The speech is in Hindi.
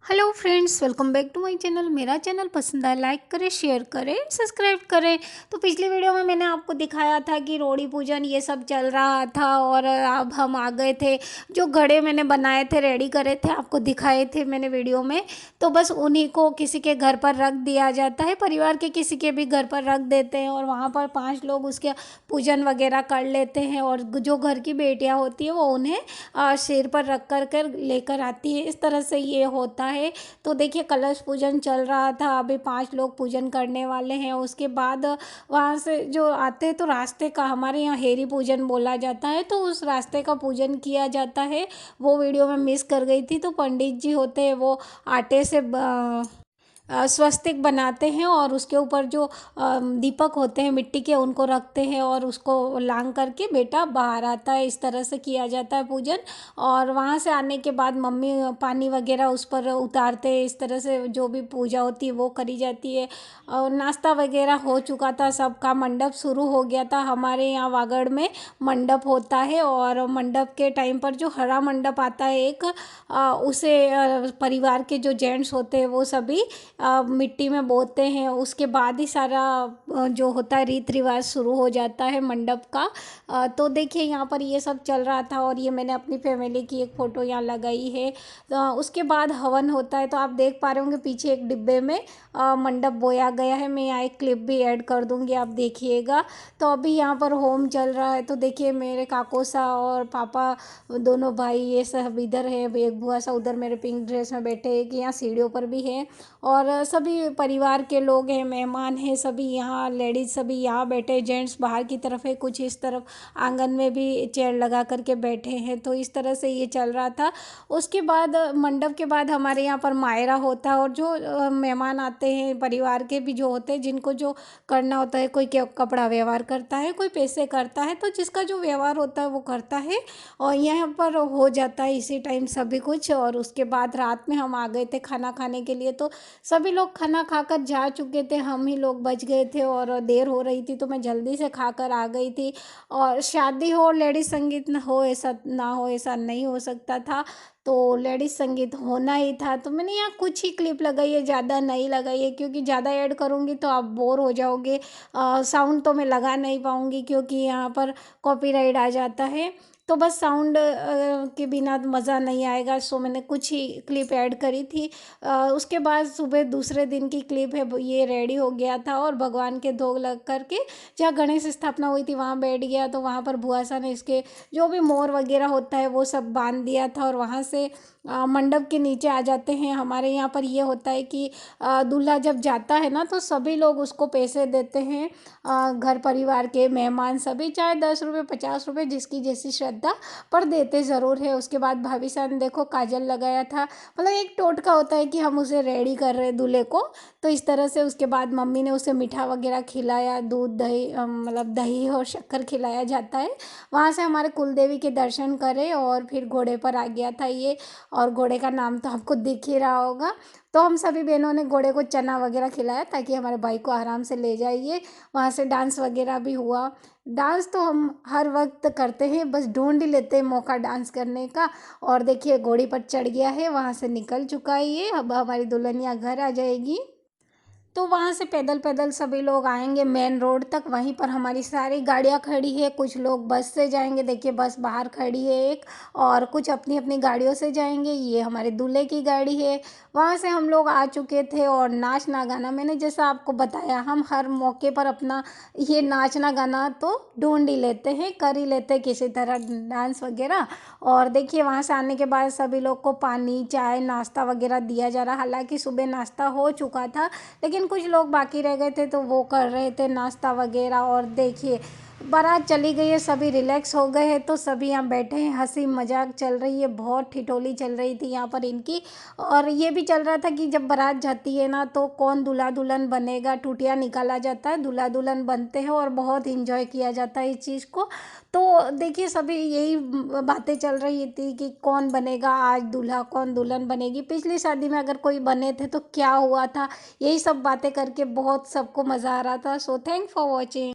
Hello friends, welcome back to my channel. मेरा चैनल पसंद आए लाइक करें, शेयर करें, सब्सक्राइब करें। तो पिछली वीडियो में मैंने आपको दिखाया था कि रोड़ी पूजन ये सब चल रहा था और अब हम आ गए थे। जो घड़े मैंने बनाए थे, रेडी करे थे, आपको दिखाए थे मैंने वीडियो में। तो बस उन्हीं को किसी के घर पर रख दिया जाता है, परिवार के किसी के भी घर पर रख देते हैं और वहाँ पर 5 लोग उसके पूजन वगैरह कर लेते हैं। और जो घर की बेटियाँ होती है वो उन्हें सिर पर रख कर लेकर आती है। इस तरह से ये होता है। तो देखिए, कलश पूजन चल रहा था, अभी 5 लोग पूजन करने वाले हैं। उसके बाद वहाँ से जो आते हैं तो रास्ते का, हमारे यहाँ हेरी पूजन बोला जाता है, तो उस रास्ते का पूजन किया जाता है। वो वीडियो में मिस कर गई थी। तो पंडित जी होते हैं वो आटे से स्वस्तिक बनाते हैं और उसके ऊपर जो दीपक होते हैं मिट्टी के, उनको रखते हैं और उसको लांग करके बेटा बाहर आता है। इस तरह से किया जाता है पूजन। और वहाँ से आने के बाद मम्मी पानी वगैरह उस पर उतारते हैं। इस तरह से जो भी पूजा होती है वो करी जाती है। और नाश्ता वगैरह हो चुका था सबका, मंडप शुरू हो गया था। हमारे यहाँ वागड़ में मंडप होता है और मंडप के टाइम पर जो हरा मंडप आता है एक, उसे परिवार के जो जेंट्स होते हैं वो सभी मिट्टी में बोते हैं। उसके बाद ही सारा जो होता है रीत रिवाज शुरू हो जाता है मंडप का। तो देखिए, यहाँ पर ये सब चल रहा था और ये मैंने अपनी फैमिली की एक फ़ोटो यहाँ लगाई है। उसके बाद हवन होता है। तो आप देख पा रहे होंगे पीछे एक डिब्बे में मंडप बोया गया है। मैं यहाँ एक क्लिप भी ऐड कर दूँगी, आप देखिएगा। तो अभी यहाँ पर होम चल रहा है। तो देखिए, मेरे काकोसा और पापा दोनों भाई ये सब इधर है, एक बुआ सा उधर मेरे पिंक ड्रेस में बैठे, एक यहाँ सीढ़ियों पर भी है। और सभी परिवार के लोग हैं, मेहमान हैं, सभी यहाँ लेडीज़ सभी यहाँ बैठे, जेंट्स बाहर की तरफ है, कुछ इस तरफ आंगन में भी चेयर लगा करके बैठे हैं। तो इस तरह से ये चल रहा था। उसके बाद मंडप के बाद हमारे यहाँ पर मायरा होता है और जो मेहमान आते हैं परिवार के भी जो होते हैं, जिनको जो करना होता है, कोई कपड़ा व्यवहार करता है, कोई पैसे करता है, तो जिसका जो व्यवहार होता है वो करता है। और यहाँ पर हो जाता है इसी टाइम सभी कुछ। और उसके बाद रात में हम आ गए थे खाना खाने के लिए। तो सभी लोग खाना खाकर जा चुके थे, हम ही लोग बच गए थे और देर हो रही थी तो मैं जल्दी से खाकर आ गई थी। और शादी हो, लेडीज़ संगीत ना हो, ऐसा ना हो, ऐसा नहीं हो सकता था। तो लेडीज़ संगीत होना ही था। तो मैंने यहाँ कुछ ही क्लिप लगाई है, ज़्यादा नहीं लगाई है, क्योंकि ज़्यादा ऐड करूँगी तो आप बोर हो जाओगे। साउंड तो मैं लगा नहीं पाऊँगी क्योंकि यहाँ पर कॉपीराइट आ जाता है। तो बस साउंड के बिना मज़ा नहीं आएगा, सो मैंने कुछ ही क्लिप ऐड करी थी। उसके बाद सुबह दूसरे दिन की क्लिप है, ये रेडी हो गया था और भगवान के भोग लग करके जहाँ गणेश स्थापना हुई थी वहाँ बैठ गया। तो वहाँ पर बुआ सा ने इसके जो भी मोर वगैरह होता है वो सब बांध दिया था और वहाँ से मंडप के नीचे आ जाते हैं। हमारे यहाँ पर ये होता है कि दूल्हा जब जाता है ना तो सभी लोग उसको पैसे देते हैं, घर परिवार के मेहमान सभी, चाहे 10 रुपये 50 रुपये जिसकी जैसी श्रद्धा, पर देते ज़रूर है। उसके बाद भाभी साहब ने देखो काजल लगाया था, मतलब एक टोटका होता है कि हम उसे रेडी कर रहे हैं दूल्हे को। तो इस तरह से उसके बाद मम्मी ने उसे मीठा वगैरह खिलाया, दूध दही मतलब दही और शक्कर खिलाया जाता है। वहाँ से हमारे कुलदेवी के दर्शन करे और फिर घोड़े पर आ गया था ये। और घोड़े का नाम तो आपको दिख ही रहा होगा। तो हम सभी बहनों ने घोड़े को चना वगैरह खिलाया ताकि हमारे भाई को आराम से ले जाइए। वहाँ से डांस वगैरह भी हुआ। डांस तो हम हर वक्त करते हैं, बस ढूंढ ही लेते हैं मौका डांस करने का। और देखिए, घोड़ी पर चढ़ गया है, वहाँ से निकल चुका है ये। अब हमारी दुल्हनिया घर आ जाएगी। तो वहाँ से पैदल पैदल सभी लोग आएंगे मेन रोड तक, वहीं पर हमारी सारी गाड़ियाँ खड़ी है। कुछ लोग बस से जाएंगे, देखिए बस बाहर खड़ी है एक, और कुछ अपनी अपनी गाड़ियों से जाएंगे। ये हमारे दूल्हे की गाड़ी है। वहाँ से हम लोग आ चुके थे और नाचना गाना, मैंने जैसा आपको बताया, हम हर मौके पर अपना ये नाचना गाना तो ढूंढ ही लेते हैं, कर ही लेते हैं किसी तरह डांस वगैरह। और देखिए, वहाँ से आने के बाद सभी लोग को पानी चाय नाश्ता वगैरह दिया जा रहा। हालांकि सुबह नाश्ता हो चुका था लेकिन कुछ लोग बाकी रह गए थे तो वो कर रहे थे नाश्ता वगैरह। और देखिए, बारात चली गई है, सभी रिलैक्स हो गए हैं, तो सभी यहाँ बैठे हैं, हंसी मजाक चल रही है, बहुत ठिठोली चल रही थी यहाँ पर इनकी। और ये भी चल रहा था कि जब बारात जाती है ना तो कौन दूल्हा दुल्हन बनेगा, टूटिया निकाला जाता है, दूल्हा दुल्हन बनते हैं और बहुत इंजॉय किया जाता है इस चीज़ को। तो देखिए, सभी यही बातें चल रही थी कि कौन बनेगा आज दूल्हा, कौन दुल्हन बनेगी, पिछली शादी में अगर कोई बने थे तो क्या हुआ था, यही सब बातें करके बहुत सबको मज़ा आ रहा था। So thank for watching.